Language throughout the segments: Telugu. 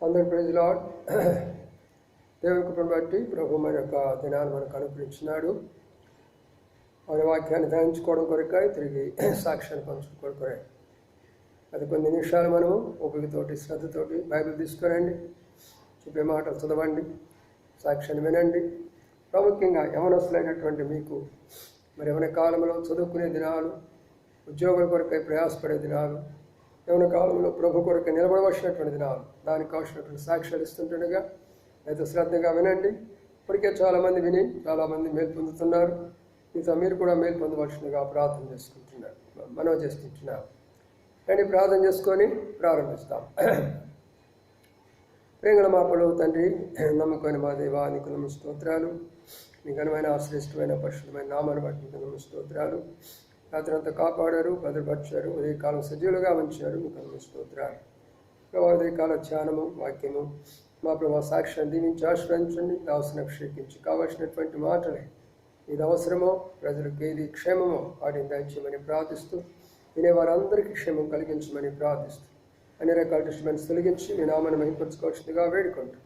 అందరి ప్రైజ్ లార్డ్. దేవుని కృపను బట్టి ప్రభు మన యొక్క దినాన్ని మనకు అనుగ్రహించినాడు. ఆయన వాక్యాన్ని ధ్యానించుకోవడం కొరకై తిరిగి సాక్ష్యాన్ని పంచుకోవడం కొరకై అది కొన్ని నిమిషాలు మనము ఓపికతోటి శ్రద్ధతోటి బైబిల్ తీసుకురండి, చెప్పే మాటలు చదవండి, సాక్ష్యాన్ని వినండి. ప్రాముఖ్యంగా యవనస్తులైనటువంటి మీకు మరి యవన కాలంలో చదువుకునే దినాలు, ఉద్యోగుల కొరకై ప్రయాసపడే దినాలు, యవన కాలంలో ప్రభు కొరకై నిలబడవలసినటువంటి దినాలు, దానికి కావాల్సినటువంటి సాక్ష్యాలు ఇస్తుంటుండగా అయితే శ్రద్ధగా వినండి. ఇప్పటికే చాలామంది విని చాలామంది మేలు పొందుతున్నారు. మీతో మీరు కూడా మేలు పొందవలసిందిగా ప్రార్థన చేసుకుంటున్నారు, మనవి చేసుకుంటున్నారు. కానీ ప్రార్థన చేసుకొని ప్రారంభిస్తాం. ప్రేంగళ మా పొడవు తండ్రి, నమ్మకమైన మా దేవా, నీకు నమ్మ స్తోత్రాలు. మీ ఘనమైన శ్రేష్టమైన పరిశుద్ధమైన నామాన్ని బట్టి మీకు నమ్మ స్తోత్రాలు. రాత్రి అంతా కాపాడారు, భద్రపరిచారు, ఉదయకాలం సజీవులుగా ఉంచారు, మీకు నమ్మ స్తోత్రాలు. ప్రభావ ఉదయకాల ధ్యానము, వాక్యము మా ప్రభావ సాక్ష్యాన్ని దీవించి ఆశ్రయించండి. దావసను అభిషేకించి కావలసినటువంటి మాటలే ఇది అవసరమో, ప్రజలకు ఏది క్షేమమో వాటిని దయచేయమని ప్రార్థిస్తూ, వినేవారందరికీ క్షేమం కలిగించమని ప్రార్థిస్తూ, అన్ని రకాల డిస్టర్బెన్స్ తొలగించి మీ నామాన్ని మహింపరచుకోవాల్సిందిగా వేడుకుంటూ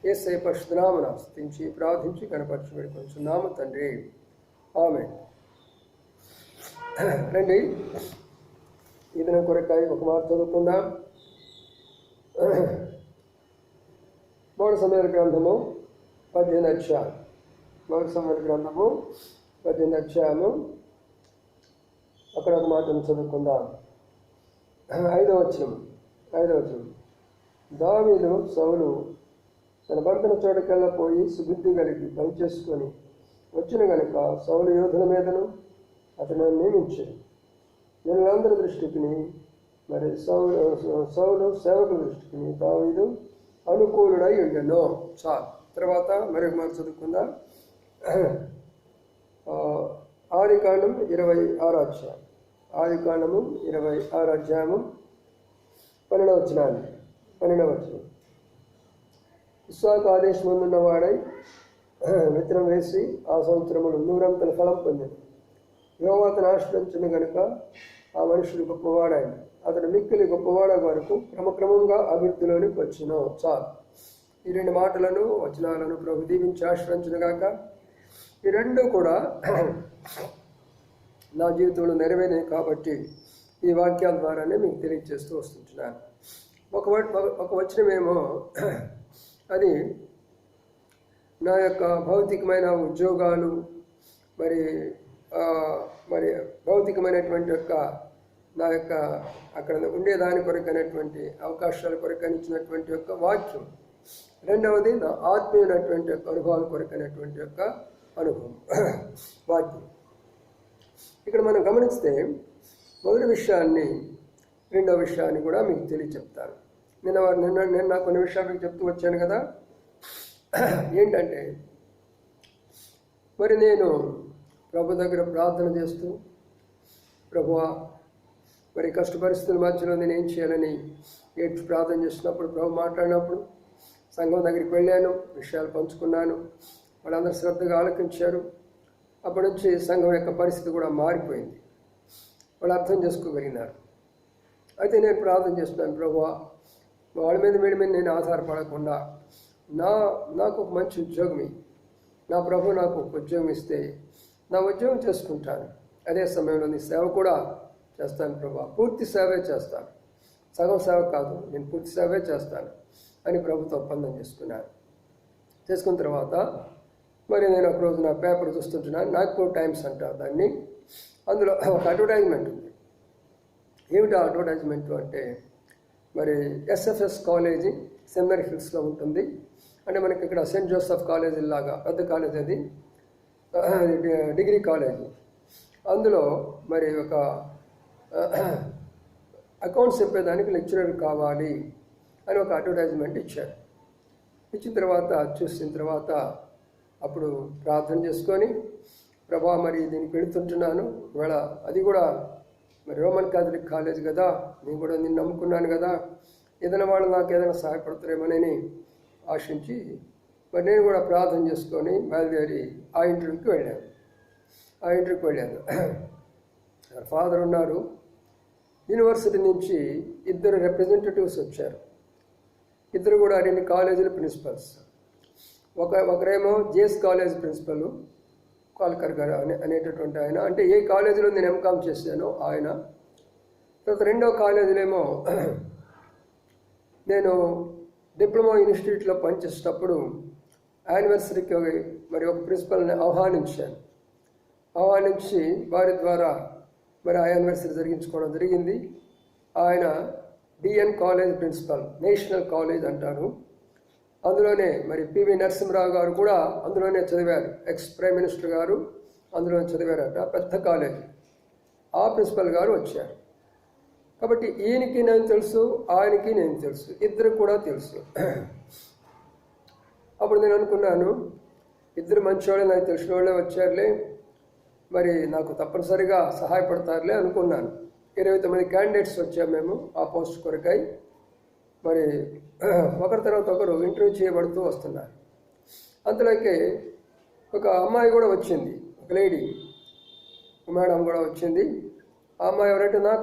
యేసయ్య పరిశుద్ధ నామమున స్తుతించి ప్రార్థించి కనపరచి వేడుకొంచున్నాము తండ్రి, ఆమేన్. రండి, ఈ దినం కొరకై ఒక మాట చదువుకుందాం. మూడు సమయాల గ్రంథము 18వ అధ్యాయం. మూడు సమయాల గ్రంథము 18వ అధ్యాయము. అక్కడ ఒక మాటను చదువుకుందాం. 5వ వచనం. దావీదు సౌలు తన పంపిన చోటకెళ్ళ పోయి సుబుద్ధి కలిగి పనిచేసుకొని వచ్చిన గనుక సౌలు యోధుల మీదను అతను నియమించాడు. జనులందరి దృష్టికి మరి సౌలు సేవకుల దృష్టికి దావీదు అనుకూలుడై ఉండెను. చాలు. తర్వాత మరొక మాట చదువుకుందాం. ఆదికాండం 26వ అధ్యాయం. ఆదికాండము 26వ అధ్యాయము 12వ వచనం. ఇస్సాకు ఆదేశం ముందున్నవాడై విత్తనం వేసి ఆ సంవత్సరములు 100 ఫలం పొందాడు. యెహోవా అతను ఆశ్రయించిన గనుక ఆ మనుషుడు గొప్పవాడాయన. అతడు మిక్కిలి గొప్పవాడ వరకు క్రమక్రమంగా అభివృద్ధిలోనికి వచ్చును. చాలు. ఈ 2 మాటలను, వచనాలను ప్రభు దీవించి ఆశ్రయించిన గాక. ఈ 2 కూడా నా జీవితంలో నెరవేరాయి కాబట్టి ఈ వాక్యాల ద్వారానే మీకు తెలియజేస్తూ వస్తుంటున్నాను. ఒక వచనమేమో అది నా యొక్క భౌతికమైన ఉద్యోగాలు, మరి భౌతికమైనటువంటి యొక్క నా యొక్క అక్కడ ఉండేదాని కొరకైనటువంటి అవకాశాల కొరకనిచ్చినటువంటి యొక్క వాక్యం. రెండవది నా ఆత్మీయమైనటువంటి యొక్క అనుభవాల కొరకైనటువంటి యొక్క అనుభవం, వాక్యం. ఇక్కడ మనం గమనిస్తే మొదటి విషయాన్ని, రెండవ విషయాన్ని కూడా మీకు తెలియచెప్తాను. నిన్న కొన్ని విషయాలు మీకు చెప్తూ వచ్చాను కదా. ఏంటంటే మరి నేను ప్రభు దగ్గర ప్రార్థన చేస్తూ, ప్రభువా మరి కష్ట పరిస్థితుల మధ్యలో నేను ఏం చేయాలని ఏడ్చి ప్రార్థన చేస్తున్నప్పుడు, ప్రభు మాట్లాడినప్పుడు సంఘం దగ్గరికి వెళ్ళాను, విషయాలు పంచుకున్నాను. వాళ్ళందరూ శ్రద్ధగా ఆలకించారు. అప్పటి నుంచి సంఘం యొక్క పరిస్థితి కూడా మారిపోయింది. వాళ్ళు అర్థం చేసుకోగలిగినారు. అయితే నేను ప్రార్థన చేస్తున్నాను, ప్రభువా వాళ్ళ మీద వీడి మీద నేను ఆధారపడకుండా నాకు ఒక మంచి ఉద్యోగం ఇవ్వు. నా ప్రభు నాకు ఒక ఉద్యోగం ఇస్తే నా ఉద్యోగం చేసుకుంటాను. అదే సమయంలో నీ సేవ కూడా చేస్తాను ప్రభువా, పూర్తి సేవే చేస్తాను, సగం సేవ కాదు, నేను పూర్తి సేవే చేస్తాను అని ప్రభుతో ఒప్పందం చేసుకున్న తర్వాత మరి నేను ఒకరోజు నా పేపర్ చూస్తుంటున్నాను. నాగ్పూర్ టైమ్స్ అంటారు దాన్ని. అందులో ఒక అడ్వర్టైజ్మెంట్ ఉంది. ఏమిటి అడ్వర్టైజ్మెంట్ అంటే, మరి ఎస్ఎఫ్ఎస్ కాలేజీ సెమినరీ హిల్స్లో ఉంటుంది. అంటే మనకి ఇక్కడ సెయింట్ జోసెఫ్ కాలేజీ లాగా పెద్ద కాలేజ్, అది డిగ్రీ కాలేజీ. అందులో మరి ఒక అకౌంట్స్ చెప్పేదానికి లెక్చరర్ కావాలి అని ఒక అడ్వర్టైజ్మెంట్ ఇచ్చారు. ఇచ్చిన తర్వాత చూసిన తర్వాత అప్పుడు ప్రార్థన చేసుకొని, ప్రభా మరి దీనికి వెళుతుంటున్నాను, ఒకవేళ అది కూడా మరి రోమన్ క్యాథలిక్ కాలేజ్ కదా, నేను కూడా నిన్ను నమ్ముకున్నాను కదా, ఏదైనా వాళ్ళు నాకు ఏదైనా సహాయపడతారేమోనని ఆశించి మరి నేను కూడా ప్రార్థన చేసుకొని బయలుదేరి ఆ ఇంటర్వ్యూకి వెళ్ళాను. ఫాదర్ ఉన్నారు. యూనివర్సిటీ నుంచి 2 రిప్రజెంటేటివ్స్ వచ్చారు. ఇద్దరు కూడా 2 కాలేజీల ప్రిన్సిపల్స్. ఒకరేమో జేఎస్ కాలేజ్ ప్రిన్సిపల్ కాల్కర్ గారు అనేటటువంటి ఆయన, అంటే ఏ కాలేజీలో నేను ఎంకామ్ చేశానో ఆయన. తర్వాత రెండో కాలేజీలేమో నేను డిప్లొమా ఇన్స్టిట్యూట్లో పనిచేసేటప్పుడు యానివర్సరీకి మరి ఒక ప్రిన్సిపల్ని ఆహ్వానించి వారి ద్వారా మరి ఆ యానివర్సరీ జరిగించుకోవడం జరిగింది. ఆయన డిఎన్ కాలేజ్ ప్రిన్సిపల్, నేషనల్ కాలేజ్ అంటారు. అందులోనే మరి పివి నరసింహరావు గారు కూడా అందులోనే చదివారు. ఎక్స్ ప్రైమ్ మినిస్టర్ గారు అందులోనే చదివారట, పెద్ద కాలేజ్. ఆ ప్రిన్సిపల్ గారు వచ్చారు. కాబట్టి ఈయనకి నేను తెలుసు, ఆయనకి నేను తెలుసు, ఇద్దరికి కూడా తెలుసు. అప్పుడు నేను అనుకున్నాను, ఇద్దరు మంచివాళ్ళే, నాకు తెలిసిన వాళ్ళే వచ్చారులే, మరి నాకు తప్పనిసరిగా సహాయపడతారులే అనుకున్నాను. 29 క్యాండిడేట్స్ వచ్చాము మేము ఆ పోస్ట్ కొరకై. మరి ఒకరి తర్వాత ఒకరు ఇంటర్వ్యూ చేయబడుతూ వస్తున్నారు. అంతలోకి ఒక అమ్మాయి కూడా వచ్చింది, ఒక లేడీ మేడం కూడా వచ్చింది. ఆ అమ్మాయి ఎవరంటే నా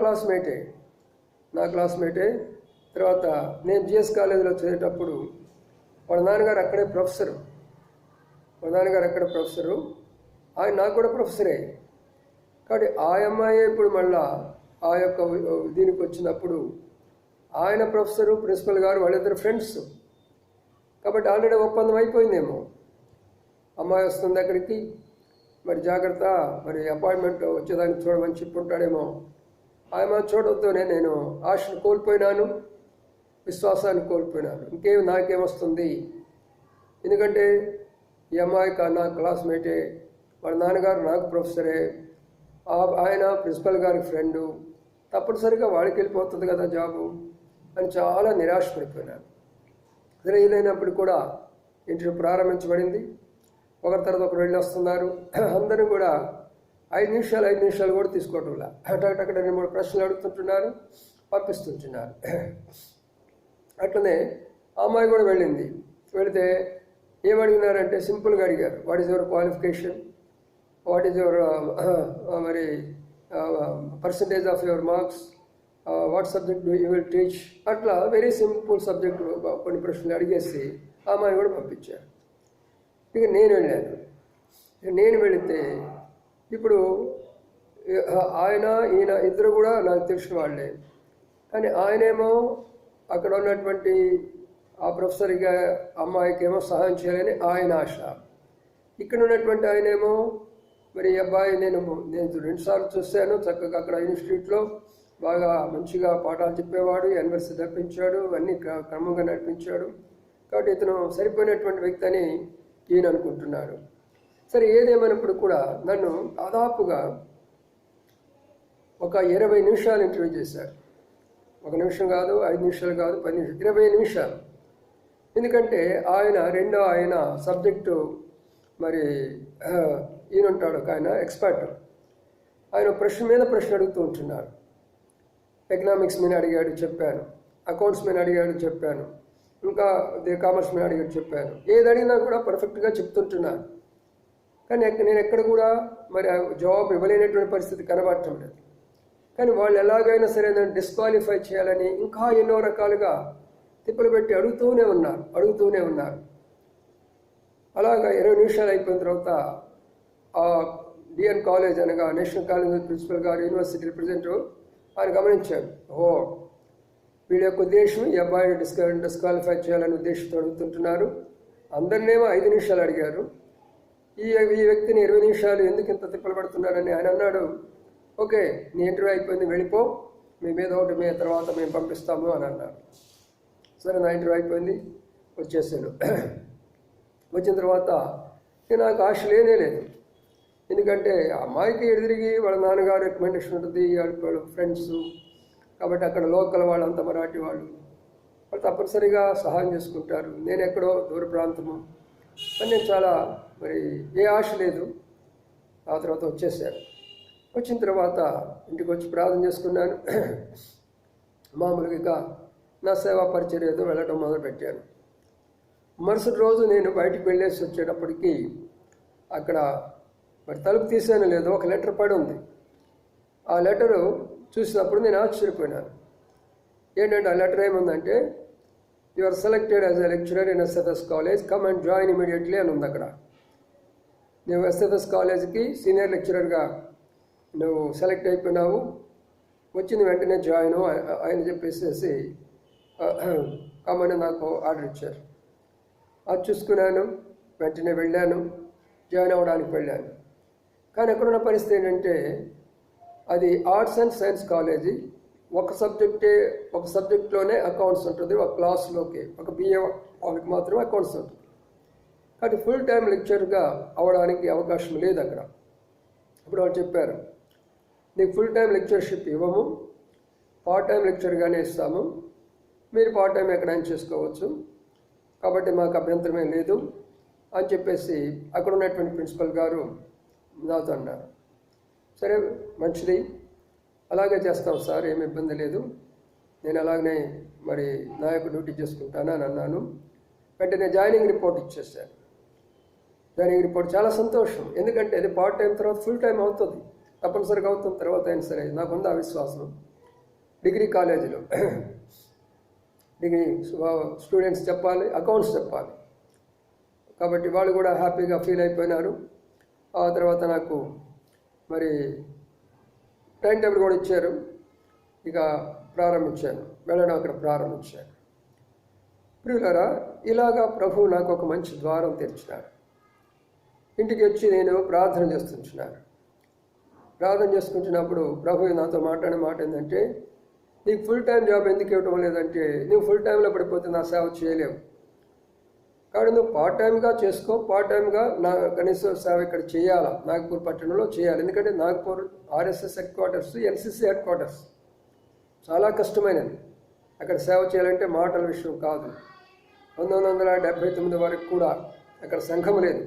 క్లాస్మేటే. తర్వాత నేను జిఎస్ కాలేజీలో చదివేటప్పుడు వాళ్ళ నాన్నగారు అక్కడే ప్రొఫెసరు, ఆయన నాకు కూడా ప్రొఫెసరే. కాబట్టి ఆ అమ్మాయి ఇప్పుడు మళ్ళా ఆ యొక్క దీనికి వచ్చినప్పుడు ఆయన ప్రొఫెసరు, ప్రిన్సిపల్ గారు వాళ్ళిద్దరు ఫ్రెండ్స్. కాబట్టి ఆల్రెడీ ఒప్పందం అయిపోయిందేమో. అమ్మాయి వస్తుంది అక్కడికి, మరి జాగ్రత్త, మరి అపాయింట్మెంట్ వచ్చేదానికి చూడమని చెప్పుంటాడేమో. ఆయన చూడొద్దునే నేను ఆశను కోల్పోయినాను, విశ్వాసాన్ని కోల్పోయినాను. నాకేమొస్తుంది? ఎందుకంటే ఈ అమ్మాయి నా క్లాస్మేటే, వాళ్ళ నాన్నగారు నాకు ప్రొఫెసరే, ఆయన ప్రిన్సిపల్ గారికి ఫ్రెండు, తప్పనిసరిగా వాడికి వెళ్ళిపోతుంది కదా జాబు అని చాలా నిరాశపడిపోయినాను. వీలైనప్పుడు కూడా ఇంటర్వ్యూ ప్రారంభించబడింది. ఒకరి తర్వాత ఒకరు వెళ్ళి వస్తున్నారు. అందరూ కూడా 5 నిమిషాలు కూడా తీసుకోవటంలా, అక్కడ 2-3 ప్రశ్నలు అడుగుతుంటున్నారు, పంపిస్తుంటున్నారు. అట్లనే ఆ అమ్మాయి కూడా వెళ్ళింది. వెళితే ఏమడిగినారంటే సింపుల్గా అడిగారు, what is your qualification, what is your మరి percentage of your marks, what subject you will teach, అట్లా వెరీ సింపుల్ సబ్జెక్టు కొన్ని ప్రశ్నలు అడిగేసి ఆ అమ్మాయి కూడా పంపించారు. ఇక నేను వెళితే ఇప్పుడు ఈయన ఇద్దరు కూడా నాకు తెలిసిన వాళ్ళే. కానీ ఆయనేమో అక్కడ ఉన్నటువంటి ఆ ప్రొఫెసర్గా అమ్మాయికేమో సహాయం చేయాలని ఆయన ఆశ. ఇక్కడ ఉన్నటువంటి ఆయనేమో మరి అబ్బాయి నేను 2 సార్లు చూశాను, చక్కగా అక్కడ ఇన్స్టిట్యూట్లో బాగా మంచిగా పాఠాలు చెప్పేవాడు, యూనివర్సిటీ తప్పించాడు, అన్నీ క్రమంగా నడిపించాడు. కాబట్టి ఇతను సరిపోయినటువంటి వ్యక్తి అని ఈయన అనుకుంటున్నాడు. సరే, ఏదేమైనప్పుడు కూడా నన్ను దాదాపుగా ఒక 20 నిమిషాలు ఇంటర్వ్యూ చేశారు. 1 నిమిషం కాదు, 5 నిమిషాలు కాదు, 10 నిమిషాలు, 20 నిమిషాలు. ఎందుకంటే ఆయన సబ్జెక్టు మరి ఈయన ఉంటాడు, ఒక ఆయన ఎక్స్పర్ట్. ఆయన ప్రశ్న మీద ప్రశ్న అడుగుతూ ఉంటున్నారు. ఎకనామిక్స్ మీద అడిగాడు, చెప్పాను. అకౌంట్స్ మీద అడిగాడు, చెప్పాను. ఇంకా కామర్స్ మీద అడిగాడు, చెప్పాను. ఏది అడిగినా కూడా పర్ఫెక్ట్గా చెప్తుంటున్నాను. కానీ నేను ఎక్కడ కూడా మరి జవాబు ఇవ్వలేనటువంటి పరిస్థితి కనబడటం లేదు. కానీ వాళ్ళు ఎలాగైనా సరే నన్ను డిస్క్వాలిఫై చేయాలని ఇంకా ఎన్నో రకాలుగా తిప్పలు పెట్టి అడుగుతూనే ఉన్నారు. అలాగా 20 నిమిషాలు అయిపోయిన తర్వాత ఆ డిఎన్ కాలేజ్ అనగా నేషనల్ కాలేజ్ ప్రిన్సిపల్ గారు, యూనివర్సిటీ రిప్రజెంటేటివ్, ఆయన గమనించారు. వీళ్ళ యొక్క ఉద్దేశం ఈ అబ్బాయిని డిస్క్వాలిఫై చేయాలని ఉద్దేశంతో అడుగుతుంటున్నారు. అందరినేమో 5 నిమిషాలు అడిగారు. ఈ వ్యక్తిని 20 నిమిషాలు ఎందుకు ఇంత తిప్పలు పడుతున్నాడని ఆయన అన్నాడు. ఓకే, నీ ఇంటర్వ్యూ అయిపోయింది, వెళ్ళిపో, మీ మీద ఒకటి మీ తర్వాత మేము పంపిస్తాము అని అన్నారు. సరే, నా ఇంటర్వ్యూ అయిపోయింది, వచ్చేసాను. వచ్చిన తర్వాత నాకు ఆశ లేదు. ఎందుకంటే అమ్మాయికి ఎదురిగి వాళ్ళ నాన్నగారు రికమెండేషన్ ఉంటుంది, వాళ్ళ ఫ్రెండ్స్, కాబట్టి అక్కడ లోకల్ వాళ్ళంతా మరాఠీ వాళ్ళు తప్పనిసరిగా సహాయం చేసుకుంటారు. నేను ఎక్కడో దూర ప్రాంతము అని నేను చాలా మరి ఏ ఆశ లేదు. ఆ తర్వాత వచ్చిన తర్వాత ఇంటికి వచ్చి ప్రార్థన చేసుకున్నాను. మామూలుగా నా సేవా పరిచర్య ఏదో వెళ్ళడం మొదలుపెట్టాను. మరుసటి రోజు నేను బయటికి వెళ్ళేసి వచ్చేటప్పటికి అక్కడ మరి తలుపు తీసాను లేదో ఒక లెటర్ పడి ఉంది. ఆ లెటరు చూసినప్పుడు నేను ఆశ్చర్యపోయినాను. ఏంటంటే ఆ లెటర్ ఏముందంటే, you are selected as a lecturer in SFS college, come and join immediately అని ఉంది అక్కడ. నువ్వు ఎస్ఎఫ్ఎస్ కాలేజ్కి సీనియర్ లెక్చరర్గా నువ్వు సెలెక్ట్ అయిపోయినావు, వచ్చిన వెంటనే జాయిన్ ఆయన చెప్పేసి కమ్మని నాకు ఆర్డర్ ఇచ్చారు. అది చూసుకున్నాను, వెంటనే వెళ్ళాను, జాయిన్ అవ్వడానికి వెళ్ళాను. కానీ ఎక్కడున్న పరిస్థితి ఏంటంటే అది ఆర్ట్స్ అండ్ సైన్స్ కాలేజీ. ఒక సబ్జెక్ట్లోనే అకౌంట్స్ ఉంటుంది, ఒక క్లాస్లోకి ఒక బిఏ వాళ్ళకి మాత్రమే అకౌంట్స్ ఉంటుంది. కాబట్టి ఫుల్ టైం లెక్చర్గా అవ్వడానికి అవకాశం లేదు అక్కడ. ఇప్పుడు వాళ్ళు చెప్పారు, నీకు ఫుల్ టైం లెక్చర్షిప్ ఇవ్వము, పార్ట్ టైం లెక్చర్గానే ఇస్తాము, మీరు పార్ట్ టైం ఎక్కడైనా చేసుకోవచ్చు, కాబట్టి మాకు అభ్యంతరమే లేదు అని చెప్పేసి అక్కడ ఉన్నటువంటి ప్రిన్సిపల్ గారు నాతో అన్నారు. సరే మంచిది, అలాగే చేస్తాం సార్, ఏమి ఇబ్బంది లేదు, నేను అలాగనే మరి నా యొక్క డ్యూటీ చేసుకుంటాను అని అన్నాను. వెంటనే జాయినింగ్ రిపోర్ట్ ఇచ్చేసాను. జాయినింగ్ రిపోర్ట్ చాలా సంతోషం, ఎందుకంటే అది పార్ట్ టైం తర్వాత ఫుల్ టైం అవుతుంది, తప్పనిసరిగా అవుతుంది తర్వాత అయినా సరే. నాకుంది ఆ విశ్వాసం. డిగ్రీ కాలేజీలో డిగ్రీ స్టూడెంట్స్ చెప్పాలి, అకౌంట్స్ చెప్పాలి, కాబట్టి వాళ్ళు కూడా హ్యాపీగా ఫీల్ అయిపోయినారు. ఆ తర్వాత నాకు మరి టైం టేబుల్ కూడా ఇచ్చారు. ఇక ప్రారంభించాను, వెళ్ళడం అక్కడ ప్రారంభించాను. ప్రియులారా, ఇలాగా ప్రభువు నాకు ఒక మంచి ద్వారం తెరిచినారు. ఇంటికి వచ్చి నేను ప్రార్థన చేస్తున్నాను. ప్రార్థన చేసుకుంటున్నప్పుడు ప్రభు నాతో మాట్లాడే మాట ఏంటంటే, నీకు ఫుల్ టైం జాబ్ ఎందుకు ఇవ్వటం లేదంటే, నువ్వు ఫుల్ టైంలో పడిపోతే నా సేవ చేయలేవు, కాబట్టి నువ్వు పార్ట్ టైంగా చేసుకో, పార్ట్ టైంగా నా కనీస సేవ ఇక్కడ చేయాలా, నాగ్పూర్ పట్టణంలో చేయాలి. ఎందుకంటే Nagpur RSS head quarters, NCC head quarters చాలా కష్టమైనది. అక్కడ సేవ చేయాలంటే మాటల విషయం కాదు. 1979 వరకు కూడా అక్కడ సంఘం లేదు.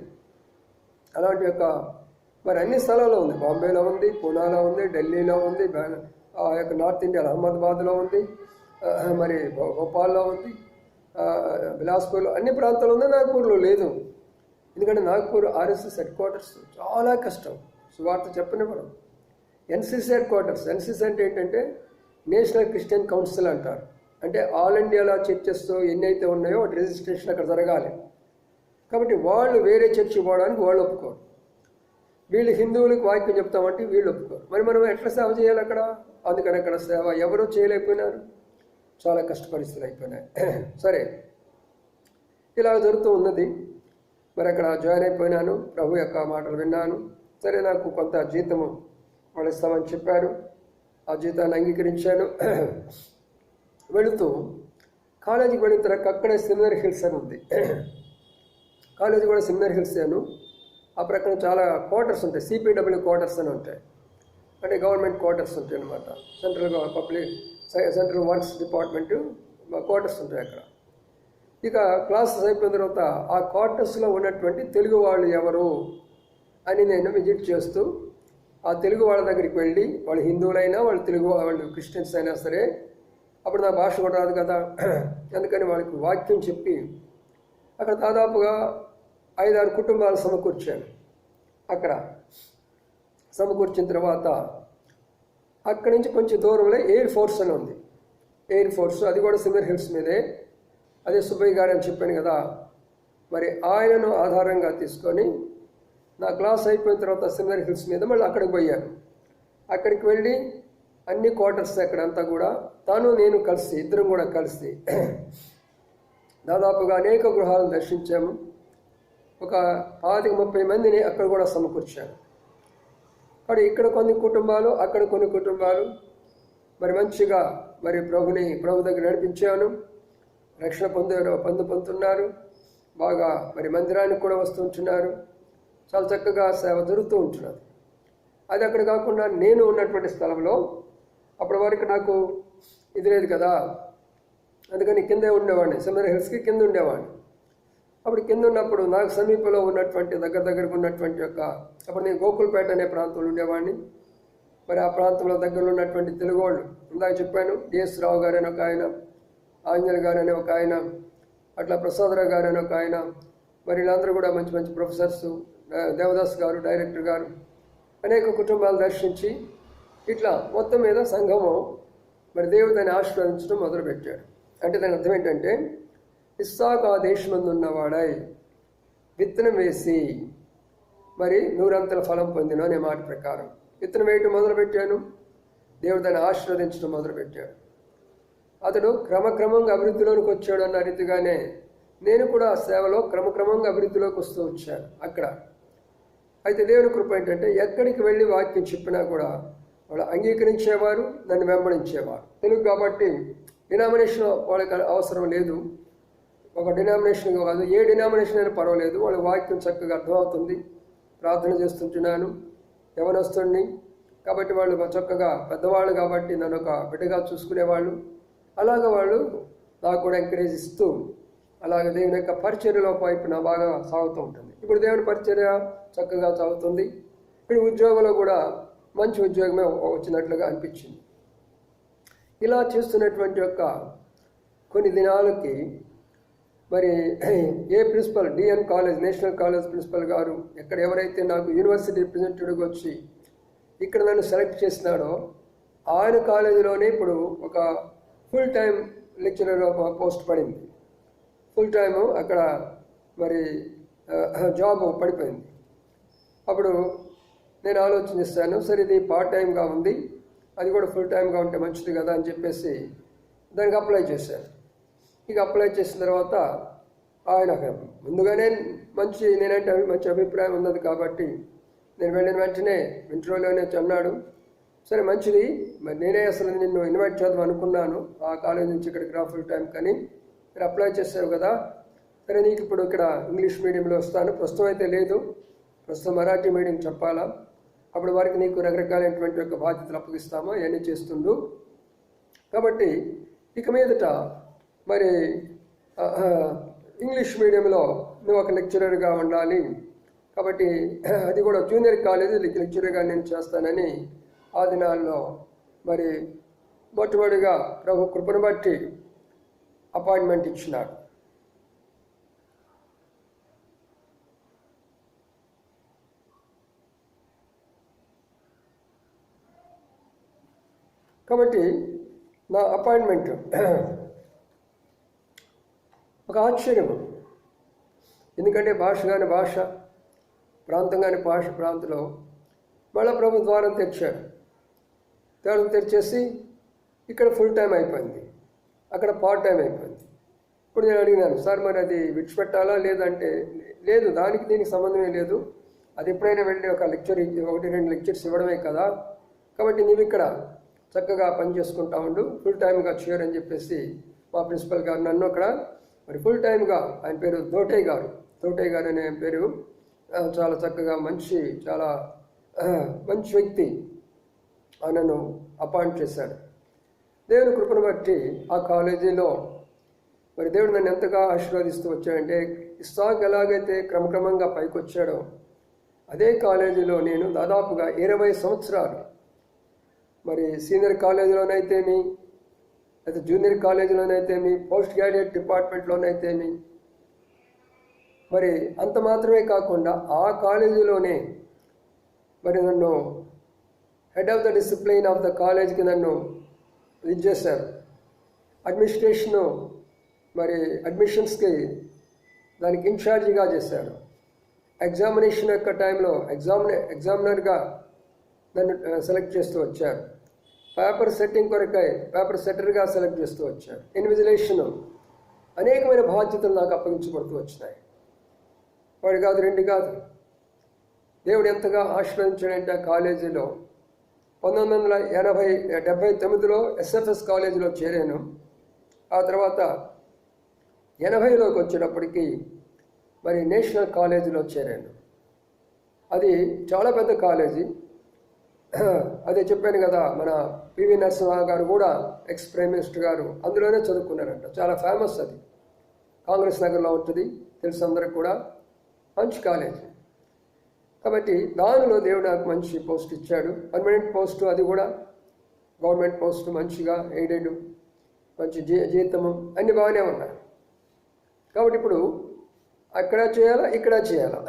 అలాంటి యొక్క మరి అన్ని స్థలాల్లో ఉంది, బాంబేలో ఉంది, పూనాలో ఉంది, ఢిల్లీలో ఉంది, ఆ యొక్క నార్త్ ఇండియాలో అహ్మదాబాద్లో ఉంది, మరి భోపాల్లో ఉంది, బిలాస్పూర్లో, అన్ని ప్రాంతాల్లో ఉంది, నాగ్పూర్లో లేదు. ఎందుకంటే నాగ్పూర్ ఆర్ఎస్ఎస్ హెడ్ క్వార్టర్స్ చాలా కష్టం సువార్త చెప్పనివ్వడం. ఎన్సిసి హెడ్ క్వార్టర్స్, ఎన్సిసి అంటే ఏంటంటే నేషనల్ క్రిస్టియన్ కౌన్సిల్ అంటారు. అంటే ఆల్ ఇండియాలో చర్చెస్ ఎన్ని అయితే ఉన్నాయో వాటి రిజిస్ట్రేషన్ అక్కడ జరగాలి. కాబట్టి వాళ్ళు వేరే చర్చి పోవడానికి వాళ్ళు ఒప్పుకోరు. వీళ్ళు హిందువులకు వాక్యం చెప్తామంటే వీళ్ళు ఒప్పుకోరు. మరి మనం ఎట్లా సేవ చేయాలి అక్కడ? అందుకని అక్కడ సేవ ఎవరూ చేయలేకపోయినారు, చాలా కష్ట పరిస్థితులు అయిపోయినాయి. సరే, ఇలా జరుగుతూ ఉన్నది. మరి అక్కడ జాయిన్ అయిపోయినాను, ప్రభు యొక్క మాటలు విన్నాను. సరే, నాకు కొంత జీతము వాళ్ళు ఇస్తామని చెప్పారు, ఆ జీతాన్ని అంగీకరించాను. వెళుతూ కాలేజీకి వెళ్ళిన తర్వాత అక్కడే సెమినరీ హిల్స్ అని ఉంది. కాలేజీ కూడా సెమినరీ హిల్స్ అను. ఆ ప్రక్కన చాలా క్వార్టర్స్ ఉంటాయి, సిపిడబ్ల్యూ క్వార్టర్స్ అని ఉంటాయి, అంటే గవర్నమెంట్ క్వార్టర్స్ ఉంటాయి అన్నమాట. సెంట్రల్ వర్క్స్ డిపార్ట్మెంటు క్వార్టర్స్ ఉంటాయి అక్కడ. ఇక క్లాసెస్ అయిపోయిన తర్వాత ఆ క్వార్టర్స్లో ఉన్నటువంటి తెలుగు వాళ్ళు ఎవరు అని నేను విజిట్ చేస్తూ ఆ తెలుగు వాళ్ళ దగ్గరికి వెళ్ళి, వాళ్ళు హిందువులైనా వాళ్ళు క్రిస్టియన్స్ అయినా సరే, అప్పుడు నా భాష కూడా రాదు కదా, అందుకని వాళ్ళకి వాక్యం చెప్పి అక్కడ దాదాపుగా 5-6 కుటుంబాలు సమకూర్చాను. అక్కడ సమకూర్చిన తర్వాత అక్కడి నుంచి కొంచెం దూరంలో ఎయిర్ ఫోర్స్ అని ఉంది. ఎయిర్ ఫోర్స్ అది కూడా సెమినరీ హిల్స్ మీదే. అదే సుబ్బయ్య గారు అని చెప్పాను కదా, మరి ఆయనను ఆధారంగా తీసుకొని నా క్లాస్ అయిపోయిన తర్వాత సెమినరీ హిల్స్ మీద మళ్ళీ అక్కడికి పోయాను. అక్కడికి వెళ్ళి అన్ని క్వార్టర్స్ అక్కడంతా కూడా నేను కలిసి, ఇద్దరం కూడా కలిసి దాదాపుగా అనేక గృహాలను దర్శించాము. ఒక 25-30 మందిని అక్కడ కూడా సమకూర్చాను. కాబట్టి ఇక్కడ కొన్ని కుటుంబాలు, అక్కడ కొన్ని కుటుంబాలు మరి మంచిగా మరి ప్రభు దగ్గర నడిపించాను. రక్షణ పొందుతున్నారు, బాగా మరి మందిరానికి కూడా వస్తుంటున్నారు, చాలా చక్కగా సేవ జరుగుతూ ఉంటున్నది. అది అక్కడ కాకుండా నేను ఉన్నటువంటి స్థలంలో అప్పటి వరకు నాకు ఇది లేదు కదా, అందుకని కిందే ఉండేవాడిని, సెమినరీ హిల్స్కి కింద ఉండేవాడిని. అప్పుడు కింద ఉన్నప్పుడు నాకు సమీపంలో ఉన్నటువంటి దగ్గరకు ఉన్నటువంటి అప్పుడు నేను గోకుల్పేట అనే ప్రాంతంలో ఉండేవాడిని. మరి ఆ ప్రాంతంలో దగ్గరలో ఉన్నటువంటి తెలుగు వాళ్ళు, ఇందాక చెప్పాను, డిఎస్ రావు గారు అని ఒక ఆయన, ఆంజనేయ గారు అనే ఒక ఆయన, అట్లా ప్రసాదరావు గారు అని ఒక ఆయన, మరి వీళ్ళందరూ కూడా మంచి మంచి ప్రొఫెసర్సు, దేవదాస్ గారు డైరెక్టర్ గారు, అనేక కుటుంబాలు దర్శించి ఇట్లా మొత్తం మీద సంఘము మరి దేవుడిని ఆశీర్వదించడం మొదలుపెట్టాడు. అంటే దాని అర్థం ఏంటంటే ఇస్సాకు ఆ దేశమందు ఉన్నవాడై విత్తనం వేసి మరి 100 ఫలం పొందిన అనే మాట ప్రకారం విత్తనం వేయటం మొదలుపెట్టాను. దేవుడు దాన్ని ఆశీర్వదించడం మొదలుపెట్టాడు. అతడు క్రమక్రమంగా అభివృద్ధిలోకి వచ్చాడు అన్న రీతిగానే నేను కూడా సేవలో క్రమక్రమంగా అభివృద్ధిలోకి వస్తూ వచ్చాను అక్కడ. అయితే దేవుని కృప ఏంటంటే ఎక్కడికి వెళ్ళి వాక్యం చెప్పినా కూడా వాళ్ళు అంగీకరించేవారు, నన్ను వెంబడించేవారు. తెలుగు కాబట్టి డినామినేషన్ వాళ్ళకి అవసరం లేదు. ఒక డినామినేషన్ కాదు, ఏ డినామినేషన్ అయినా పర్వాలేదు, వాళ్ళ వాక్యం చక్కగా అర్థమవుతుంది. ప్రార్థన చేస్తుంటున్నాను, యవనస్తుడిని కాబట్టి వాళ్ళు చక్కగా పెద్దవాళ్ళు కాబట్టి నన్ను ఒక బిడ్డగా చూసుకునేవాళ్ళు. అలాగ వాళ్ళు నాకు కూడా ఎంకరేజ్ ఇస్తూ అలాగే దేవుని యొక్క పరిచర్యలో వైపున బాగా సాగుతూ ఉంటుంది. ఇప్పుడు దేవుని పరిచర్య చక్కగా సాగుతుంది. ఇప్పుడు ఉద్యోగంలో కూడా మంచి ఉద్యోగమే వచ్చినట్లుగా అనిపించింది. ఇలా చేస్తున్నటువంటి యొక్క కొన్ని దినాలకి మరి ఏ principal DN college, national college principal గారు ఎక్కడ ఎవరైతే నాకు యూనివర్సిటీ రిప్రజెంటేటివ్గా వచ్చి ఇక్కడ నన్ను సెలెక్ట్ చేసినాడో ఆయన కాలేజీలోనే ఇప్పుడు ఒక ఫుల్ టైం లెక్చరర్ పోస్ట్ పడింది. ఫుల్ టైము అక్కడ మరి జాబ్ పడిపోయింది. అప్పుడు నేను ఆలోచన చేస్తాను, సరే ఇది పార్ట్ టైంగా ఉంది, అది కూడా ఫుల్ టైంగా ఉంటే మంచిది కదా అని చెప్పేసి దానికి అప్లై చేశాను. ఇక అప్లై చేసిన తర్వాత ఆయన ముందుగానే నేనంటే మంచి అభిప్రాయం ఉన్నది కాబట్టి నేను వెళ్ళిన వెంటనే ఇంటర్వ్యూలోనే అన్నాడు, సరే మంచిది, మరి నేనే అసలు నిన్ను ఇన్వైట్ చేద్దాం అనుకున్నాను ఆ కాలేజ్ నుంచి ఇక్కడికి రా ఫుల్ టైం, కానీ మీరు అప్లై చేసావు కదా, సరే నీకు ఇప్పుడు ఇక్కడ ఇంగ్లీష్ మీడియంలో వస్తాను, ప్రస్తుతం అయితే లేదు, ప్రస్తుతం మరాఠీ మీడియం చెప్పాలా, అప్పుడు వారికి నీకు రకరకాలైనటువంటి యొక్క బాధ్యతలు అప్పగిస్తామో అవన్నీ చేస్తుండు. కాబట్టి ఇక మీదట మరి ఇంగ్లీష్ మీడియంలో నువ్వు ఒక లెక్చరర్గా ఉండాలి, కాబట్టి అది కూడా జూనియర్ కాలేజీ లెక్చరర్గా నేను చేస్తానని ఆ దినాల్లో మరి మొట్టమొదటిగా ప్రభు కృపను బట్టి అపాయింట్మెంట్ ఇచ్చినాడు. కాబట్టి నా అపాయింట్మెంట్ ఒక ఆశ్చర్యం, ఎందుకంటే భాష కాని భాష, ప్రాంతం కాని ప్రాంతంలో మళ్ళీ ప్రభు ద్వారం తెచ్చాడు. ద్వారం తెరిచేసి ఇక్కడ ఫుల్ టైం అయిపోయింది, అక్కడ పార్ట్ టైం అయిపోయింది. ఇప్పుడు నేను అడిగినాను, సార్ మరి అది విడిచిపెట్టాలా లేదంటే, లేదు దానికి దీనికి సంబంధమే లేదు, అది ఎప్పుడైనా వెళ్ళి ఒక లెక్చర్ 1-2 లెక్చర్స్ ఇవ్వడమే కదా, కాబట్టి నీవు ఇక్కడ చక్కగా పని చేసుకుంటా ఉండు, ఫుల్ టైమ్గా చేయరని చెప్పేసి మా ప్రిన్సిపల్ గారు నన్ను అక్కడ మరి ఫుల్ టైమ్గా, ఆయన పేరు తోటయ్య గారు అనే పేరు, చాలా చక్కగా చాలా మంచి వ్యక్తి, ఆయనను అపాయింట్ చేశాడు. దేవుని కృపను బట్టి ఆ కాలేజీలో మరి దేవుడు నన్ను ఎంతగా ఆశీర్వదిస్తూ వచ్చాడంటే, ఇస్సాకు ఎలాగైతే క్రమక్రమంగా పైకి వచ్చాడో అదే కాలేజీలో నేను దాదాపుగా 20 సంవత్సరాలు మరి సీనియర్ కాలేజీలోనైతేమి, అయితే జూనియర్ కాలేజీలోనైతేమి, పోస్ట్ గ్రాడ్యుయేట్ డిపార్ట్మెంట్లోనైతేమి, మరి అంత మాత్రమే కాకుండా ఆ కాలేజీలోనే మరి నన్ను head of the discipline of the కాలేజ్కి నన్ను ఇది చేశారు. అడ్మినిస్ట్రేషను మరి అడ్మిషన్స్కి దానికి ఇన్ఛార్జిగా చేశారు. ఎగ్జామినేషన్ యొక్క టైంలో ఎగ్జామినర్గా నన్ను సెలెక్ట్ చేస్తూ వచ్చారు. పేపర్ సెట్టింగ్ కొరకై పేపర్ సెట్టర్గా సెలెక్ట్ చేస్తూ వచ్చారు. ఇన్విజిలేషను, అనేకమైన బాధ్యతలు నాకు అప్పగించబడుతూ వచ్చినాయి. వాడు కాదు, 2 కాదు. దేవుడు ఎంతగా ఆశీర్వదించాడంటే ఆ కాలేజీలో 1979లో ఎస్ఎఫ్ఎస్ కాలేజీలో చేరాను. ఆ తర్వాత 80లోకి వచ్చేటప్పటికి మరి నేషనల్ కాలేజీలో చేరాను. అది చాలా పెద్ద కాలేజీ. అదే చెప్పాను కదా, మన పివి నరసింహ గారు కూడా ఎక్స్ ప్రైమ్ మినిస్టర్ గారు అందులోనే చదువుకున్నారంట. చాలా ఫేమస్, అది కాంగ్రెస్ నగర్లో ఉంటుంది, తెలుసు అందరికి కూడా, మంచి కాలేజీ. కాబట్టి దానిలో దేవుడు నాకు మంచి పోస్ట్ ఇచ్చాడు, పర్మనెంట్ పోస్టు, అది కూడా గవర్నమెంట్ పోస్టు, మంచిగా ఎయిడెడ్, మంచి జీతము అన్నీ బాగానే ఉన్నాయి. కాబట్టి ఇప్పుడు అక్కడ చేయాలా ఇక్కడ చేయాలా,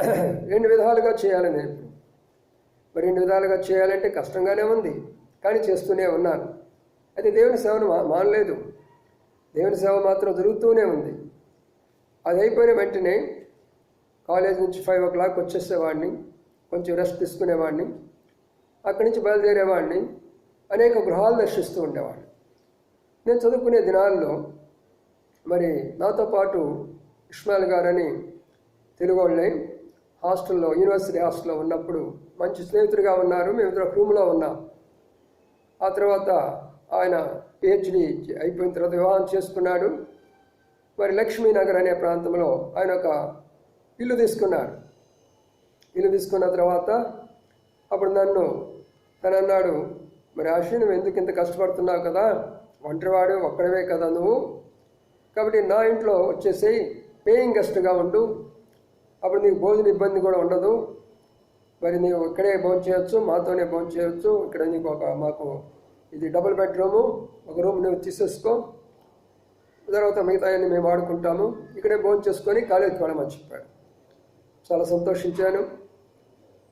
2 విధాలుగా చేయాలి. నేను ఇప్పుడు మరి 2 విధాలుగా చేయాలంటే కష్టంగానే ఉంది, కానీ చేస్తూనే ఉన్నాను. అయితే దేవుని సేవను మానలేదు, దేవుని సేవ మాత్రం జరుగుతూనే ఉంది. అది అయిపోయిన వెంటనే కాలేజ్ నుంచి 5 o'clock వచ్చేసేవాడిని, కొంచెం రెస్ట్ తీసుకునేవాడిని. అక్కడి నుంచి బయలుదేరేవాడిని, అనేక గృహాలు దర్శిస్తూ ఉండేవాడిని. నేను చదువుకునే దినాల్లో మరి నాతో పాటు ఇస్మాయిల్ గారని తెలుగు వాళ్ళే హాస్టల్లో, యూనివర్సిటీ హాస్టల్లో ఉన్నప్పుడు మంచి స్నేహితుడిగా ఉన్నారు. మేము ఇద్దరు రూమ్లో ఉన్నాం. ఆ తర్వాత ఆయన PhD అయిపోయిన తర్వాత వివాహం చేసుకున్నాడు. మరి లక్ష్మీనగర్ అనే ప్రాంతంలో ఆయన ఒక ఇల్లు తీసుకున్నాడు. ఇల్లు తీసుకున్న తర్వాత అప్పుడు తను అన్నాడు, మరి ఆశి నువ్వు ఎందుకు ఇంత కష్టపడుతున్నావు కదా, ఒంటరివాడు ఒక్కడవే కదా నువ్వు, కాబట్టి నా ఇంట్లో వచ్చేసి పేయింగ్ గెస్ట్గా ఉండు, అప్పుడు నీకు భోజన ఇబ్బంది కూడా ఉండదు. మరి నీవు ఇక్కడే భోజనం చేయొచ్చు, మాతోనే భోజనం చేయొచ్చు. ఇక్కడ నీకు మాకు ఇది డబుల్ బెడ్రూము, ఒక రూమ్ నువ్వు తీసేసుకో, తర్వాత మిగతా అన్ని మేము వాడుకుంటాము, ఇక్కడే భోజనం చేసుకొని కాలేజీకి వెళ్ళమని చెప్పాడు. చాలా సంతోషించాను.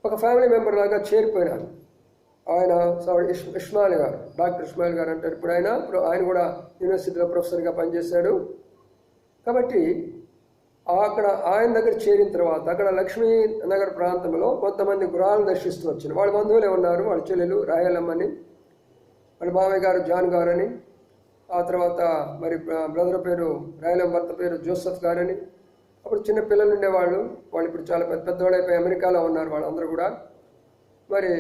ఒక ఫ్యామిలీ మెంబర్ లాగా చేరిపోయినాను. ఆయన ఇస్మాయిల్ గారు, డాక్టర్ ఇస్మాయిల్ గారు అంటారు. ఇప్పుడు ఆయన కూడా యూనివర్సిటీలో ప్రొఫెసర్గా పనిచేశాడు. కాబట్టి అక్కడ ఆయన దగ్గర చేరిన తర్వాత అక్కడ లక్ష్మీనగర్ ప్రాంతంలో కొంతమంది గృహాలు దర్శిస్తూ వచ్చిన వాళ్ళ బంధువులే ఉన్నారు. వాళ్ళ చెల్లెలు రాయలమ్మని, వాళ్ళ మామయ్య గారు జాన్ గారని, ఆ తర్వాత మరి బ్రదర్ పేరు రాయలమ్మ భర్త పేరు జోసెఫ్ గారని. అప్పుడు చిన్న పిల్లలు ఉండేవాళ్ళు. వాళ్ళు ఇప్పుడు చాలా పెద్దవాళ్ళు అయిపోయి అమెరికాలో ఉన్నారు వాళ్ళందరూ కూడా. మరి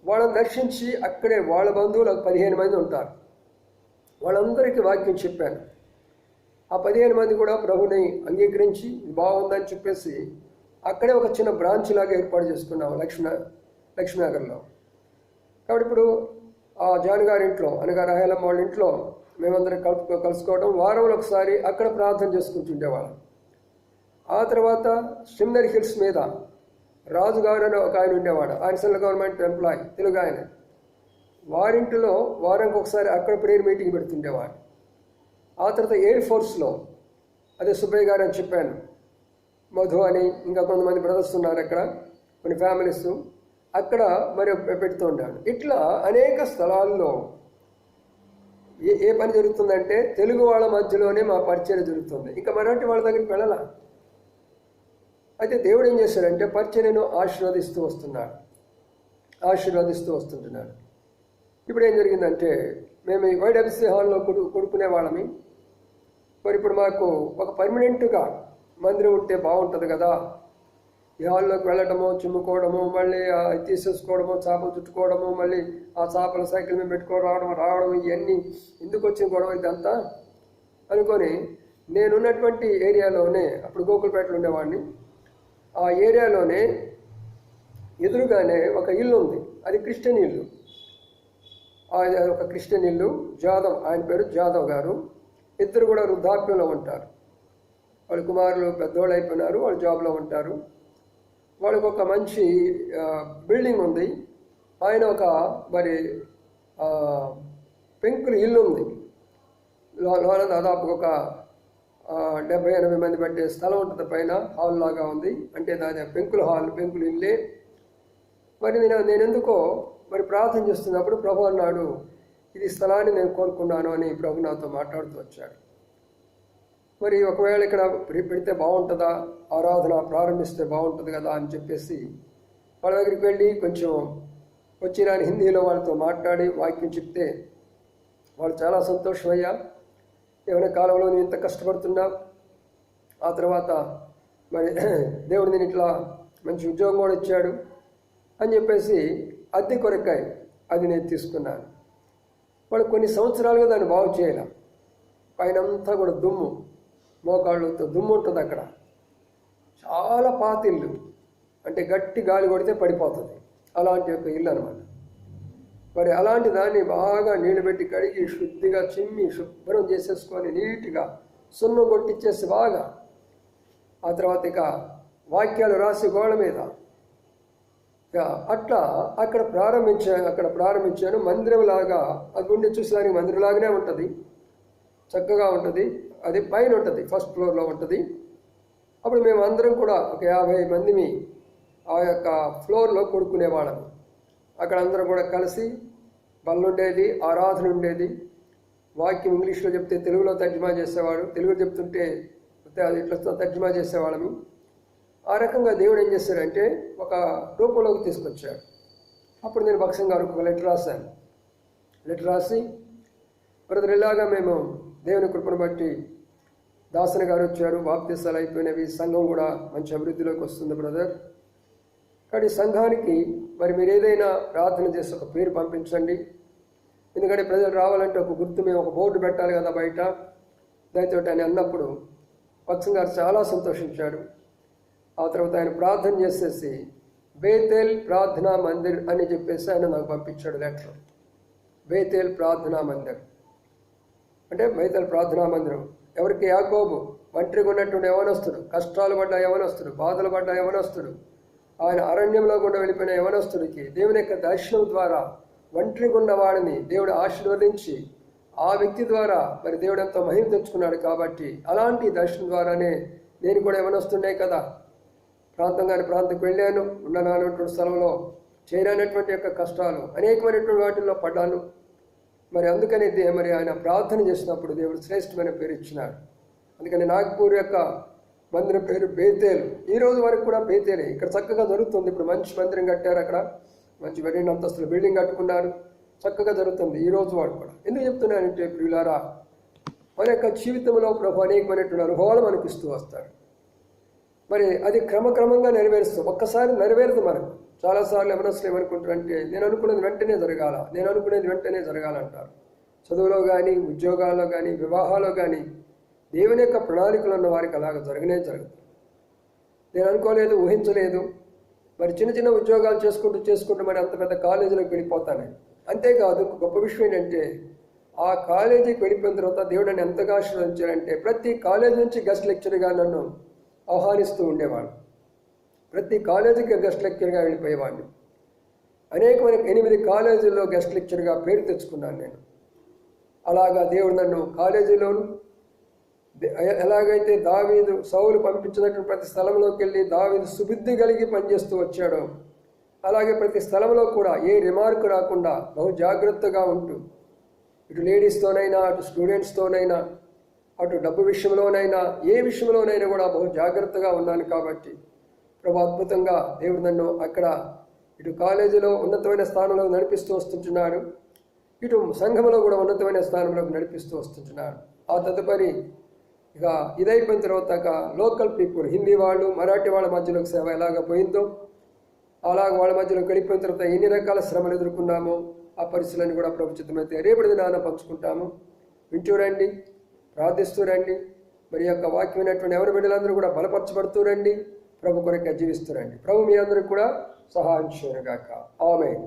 వాళ్ళని దర్శించి అక్కడే వాళ్ళ బంధువులు 15 మంది ఉంటారు. వాళ్ళందరికీ వాక్యం చెప్పాను. ఆ 15 మంది కూడా ప్రభుని అంగీకరించి ఇది బాగుందని చెప్పేసి అక్కడే ఒక చిన్న బ్రాంచ్ లాగా ఏర్పాటు చేసుకున్నాము లక్ష్మీనగర్లో. కాబట్టి ఇప్పుడు ఆ జాన్ గారి ఇంట్లో అనగా రాయలమ్మ వాళ్ళ ఇంట్లో మేమందరం కలుసుకోవడం, వారంలో ఒకసారి అక్కడ ప్రార్థన చేసుకుంటుండేవాళ్ళం. ఆ తర్వాత స్టిమ్నర్ హిల్స్ మీద రాజు గారు అని ఒక ఆయన ఉండేవాడు. ఆయన సెంట్రల్ గవర్నమెంట్ ఎంప్లాయీ, తెలుగు ఆయన. వారింటిలో వారానికి ఒకసారి అక్కడ ప్రేయర్ మీటింగ్ పెడుతుండేవాడు. ఆ తర్వాత ఎయిర్ ఫోర్స్లో అదే సుబ్బయ్య గారు అని చెప్పాను, మధు అని ఇంకా కొంతమంది బ్రదర్స్ ఉన్నారు అక్కడ, కొన్ని ఫ్యామిలీస్ అక్కడ మరి పెడుతూ ఉన్నాడు. ఇట్లా అనేక స్థలాల్లో ఏ పని జరుగుతుందంటే తెలుగు వాళ్ళ మధ్యలోనే మా పరిచయం జరుగుతుంది. ఇంకా మరాఠీ వాళ్ళ దగ్గరికి వెళ్ళాలా. అయితే దేవుడు ఏం చేశాడంటే పరిచర్యను ఆశీర్వదిస్తూ వస్తుంటున్నాడు. ఇప్పుడు ఏం జరిగిందంటే మేము ఈ YWC హాల్లో కొడుకునే వాళ్ళమి. మరి ఇప్పుడు మాకు ఒక పర్మనెంట్గా మందిరం ఉంటే బాగుంటుంది కదా. ఈ హాల్లోకి వెళ్ళటము, చిమ్ముకోవడము, మళ్ళీ తీసేసుకోవడము, చేపలు చుట్టుకోవడము, మళ్ళీ ఆ చేపల సైకిల్ మీద పెట్టుకోవడం రావడం, ఇవన్నీ ఎందుకు వచ్చిన గొడవ ఇదంతా అనుకొని నేనున్నటువంటి ఏరియాలోనే, అప్పుడు గోకులపేటలో ఉండేవాడిని, ఆ ఏరియాలోనే ఎదురుగానే ఒక ఇల్లు ఉంది. అది క్రిస్టియన్ ఇల్లు. ఒక క్రిస్టియన్ ఇల్లు. జాదవ్, ఆయన పేరు జాదవ్ గారు. ఇద్దరు కూడా వృద్ధాప్యంలో ఉంటారు. వాళ్ళ కుమారులు పెద్దవాళ్ళు అయిపోయినారు, వాళ్ళు జాబ్లో ఉంటారు. వాళ్ళకు ఒక మంచి బిల్డింగ్ ఉంది. ఆయన ఒక మరి పెంకుల ఇల్లు ఉంది. లోన దాదాపు ఒక 70-80 మంది పట్టే స్థలం ఉంటుంది. పైన హాల్ లాగా ఉంది. అంటే దాని పెంకుల ఇల్లే. మరి నేను ఎందుకో మరి ప్రార్థన చేస్తున్నప్పుడు ప్రభు అన్నాడు, ఇది స్థలాన్ని నేను కోరుకున్నాను అని ప్రభు నాతో మాట్లాడుతూ వచ్చాడు. మరి ఒకవేళ ఇక్కడ పెడితే బాగుంటుందా, ఆరాధన ప్రారంభిస్తే బాగుంటుంది కదా అని చెప్పేసి వాళ్ళ దగ్గరికి వెళ్ళి కొంచెం వచ్చిన హిందీలో వాళ్ళతో మాట్లాడి వాక్యం చెప్తే వాళ్ళు చాలా సంతోషమయ్యా, ఏమైనా కాలంలో నేను ఇంత కష్టపడుతున్నా, ఆ తర్వాత మరి దేవుడు నేను ఇట్లా మంచి ఉద్యోగం కూడా ఇచ్చాడు అని చెప్పేసి అద్దె కొరకాయ అది నేను తీసుకున్నాను. వాళ్ళు కొన్ని సంవత్సరాలుగా దాన్ని బాగు చేయాలి. పైనంతా కూడా దుమ్ము, మోకాళ్ళతో దుమ్ము ఉంటుంది అక్కడ. చాలా పాత ఇల్లు, అంటే గట్టి గాలి కొడితే పడిపోతుంది అలాంటి యొక్క ఇల్లు అనమాట. మరి అలాంటి దాన్ని బాగా నీళ్ళు పెట్టి కడిగి శుద్ధిగా చిమ్మి శుభ్రం చేసేసుకొని నీట్గా సున్నం కొట్టించేసి బాగా, ఆ తర్వాత ఇక వాక్యాలు రాసి గోడ మీద అట్లా అక్కడ ప్రారంభించాను. మందిరంలాగా అది ఉండి చూసేదానికి మందిరంలాగానే ఉంటుంది, చక్కగా ఉంటుంది. అది పైన ఉంటుంది, ఫస్ట్ ఫ్లోర్లో ఉంటుంది. అప్పుడు మేము అందరం కూడా ఒక 50 మందిని ఆ యొక్క ఫ్లోర్లో కొడుకునేవాళ్ళము. అక్కడ అందరం కూడా కలిసి బల్లుండేది, ఆరాధన ఉండేది. వాక్యం ఇంగ్లీష్లో చెప్తే తెలుగులో తర్జుమా చేసేవాడు, తెలుగు చెప్తుంటే అది ఇట్లా తర్జుమా చేసేవాళ్ళమి. ఆ రకంగా దేవుడు ఏం చేశాడంటే ఒక రూపంలోకి తీసుకొచ్చాడు. అప్పుడు నేను భక్సం గారికి ఒక లెటర్ రాశాను. లెటర్ రాసి, బ్రదర్ ఇలాగా మేము దేవుని కృపను బట్టి దాసన గారు వచ్చారు, బాప్తీసాలు అయిపోయినవి, సంఘం కూడా మంచి అభివృద్ధిలోకి వస్తుంది బ్రదర్. కాబట్టి సంఘానికి మరి మీరు ఏదైనా ప్రార్థన చేసి ఒక పేరు పంపించండి. ఎందుకంటే ప్రజలు రావాలంటే ఒక గుర్తు, మేము ఒక బోర్డు పెట్టాలి కదా బయట. దానితో ఆయన అన్నప్పుడు భక్సం గారు చాలా సంతోషించాడు. ఆ తర్వాత ఆయన ప్రార్థన చేసేసి బేతేల్ ప్రార్థనా మందిర్ అని చెప్పేసి ఆయన నాకు పంపించాడు లెటర్. బేతేల్ ప్రార్థనా మందిర్ అంటే బేతేల్ ప్రార్థనా మందిరం ఎవరికి? యాకోబు ఒంటరిగా ఉన్నటువంటి యవనస్తుడు, కష్టాలు పడ్డ యవనస్తుడు, బాధలు పడ్డ యవనస్తుడు, ఆయన అరణ్యంలో కూడా వెళ్ళిపోయిన యవనస్తుడికి దేవుని యొక్క దర్శనం ద్వారా ఒంటరిగా ఉన్న వాడిని దేవుడు ఆశీర్వదించి ఆ వ్యక్తి ద్వారా మరి దేవుడు ఎంతో మహిమ తెచ్చుకున్నాడు. కాబట్టి అలాంటి దర్శనం ద్వారానే నేను కూడా యవనస్తుండే కదా, ప్రాంతంకి వెళ్ళాను, ఉండనటువంటి స్థలంలో చేరనటువంటి యొక్క కష్టాలు అనేకమైనటువంటి వాటిల్లో పడ్డాను. మరి అందుకని మరి ఆయన ప్రార్థన చేసినప్పుడు దేవుడు శ్రేష్టమైన పేరు ఇచ్చినాడు. అందుకని నాగపూర్ యొక్క మందిరం పేరు బేతేలు. ఈ రోజు వరకు కూడా బేతేలే. ఇక్కడ చక్కగా జరుగుతుంది. ఇప్పుడు మంచి మందిరం కట్టారు, అక్కడ మంచి 2 అంతస్తుల బిల్డింగ్ కట్టుకున్నారు, చక్కగా జరుగుతుంది ఈ రోజు వాడు కూడా. ఎందుకు చెప్తున్నానంటే ప్రియులారా, మన యొక్క జీవితంలో ప్రభు అనేకమైనటువంటి అనుభవాలు మనకి ఇస్తూ వస్తాడు. మరి అది క్రమక్రమంగా నెరవేరుస్తాం. ఒక్కసారి నెరవేరుతుంది మనకు. చాలాసార్లు ఎవరసలు ఏమనుకుంటారంటే నేను అనుకునేది వెంటనే జరగాలంటారు. చదువులో కానీ, ఉద్యోగాల్లో కానీ, వివాహాల్లో కానీ దేవుని యొక్క ప్రణాళికలు ఉన్న వారికి అలాగ జరుగుతుంది. నేను అనుకోలేదు, ఊహించలేదు. మరి చిన్న చిన్న ఉద్యోగాలు చేసుకుంటూ మరి అంత పెద్ద కాలేజీలోకి వెళ్ళిపోతాను. అంతేకాదు గొప్ప విషయం ఏంటంటే ఆ కాలేజీకి వెళ్ళిపోయిన తర్వాత దేవుడు నన్ను ఎంతగా ఆశీర్వదించారంటే ప్రతి కాలేజీ నుంచి గెస్ట్ లెక్చర్గా నన్ను ఆహ్వానిస్తూ ఉండేవాడు. ప్రతి కాలేజీకి గెస్ట్ లెక్చర్గా వెళ్ళిపోయేవాడిని. అనేకమైన 8 కాలేజీల్లో గెస్ట్ లెక్చర్గా పేరు తెచ్చుకున్నాను నేను. అలాగా దేవుడు నన్ను కాలేజీలోను ఎలాగైతే దావీదు సౌలు పంపించినటువంటి ప్రతి స్థలంలోకి వెళ్ళి దావీదు సుబుద్ధి కలిగి పనిచేస్తూ వచ్చాడో అలాగే ప్రతి స్థలంలో కూడా ఏ రిమార్క్ రాకుండా బహు జాగ్రత్తగా ఉంటూ ఇటు లేడీస్తోనైనా, అటు స్టూడెంట్స్తోనైనా, అటు డబ్బు విషయంలోనైనా, ఏ విషయంలోనైనా కూడా బహు జాగ్రత్తగా ఉన్నాను. కాబట్టి ప్రభు అద్భుతంగా దేవుడు నన్ను అక్కడ ఇటు కాలేజీలో ఉన్నతమైన స్థానంలో నడిపిస్తూ వస్తుంటున్నాడు, ఇటు సంఘంలో కూడా ఉన్నతమైన స్థానంలోకి నడిపిస్తూ వస్తుంటున్నాడు. ఆ తదుపరి ఇక ఇదైపోయిన తర్వాత లోకల్ పీపుల్, హిందీ వాళ్ళు, మరాఠీ వాళ్ళ మధ్యలోకి సేవ ఎలాగ పోయిందో అలాగ వాళ్ళ మధ్యలోకి వెళ్ళిపోయిన తర్వాత ఎన్ని రకాల శ్రమలు ఎదుర్కొన్నామో ఆ పరిస్థితులను కూడా ప్రభుత్వమైతే రేపటి దినాన పంచుకుంటాము. వింటూ రండి, ప్రార్థిస్తూ రండి. మరి యొక్క వాక్యమైనటువంటి ఎవరి బిడ్డలందరూ కూడా బలపరచబడుతూ రండి, ప్రభు కొరకు జీవిస్తూ రండి. ప్రభు మీ అందరూ కూడా సహాయం చేయనుగాక. ఆమేన్.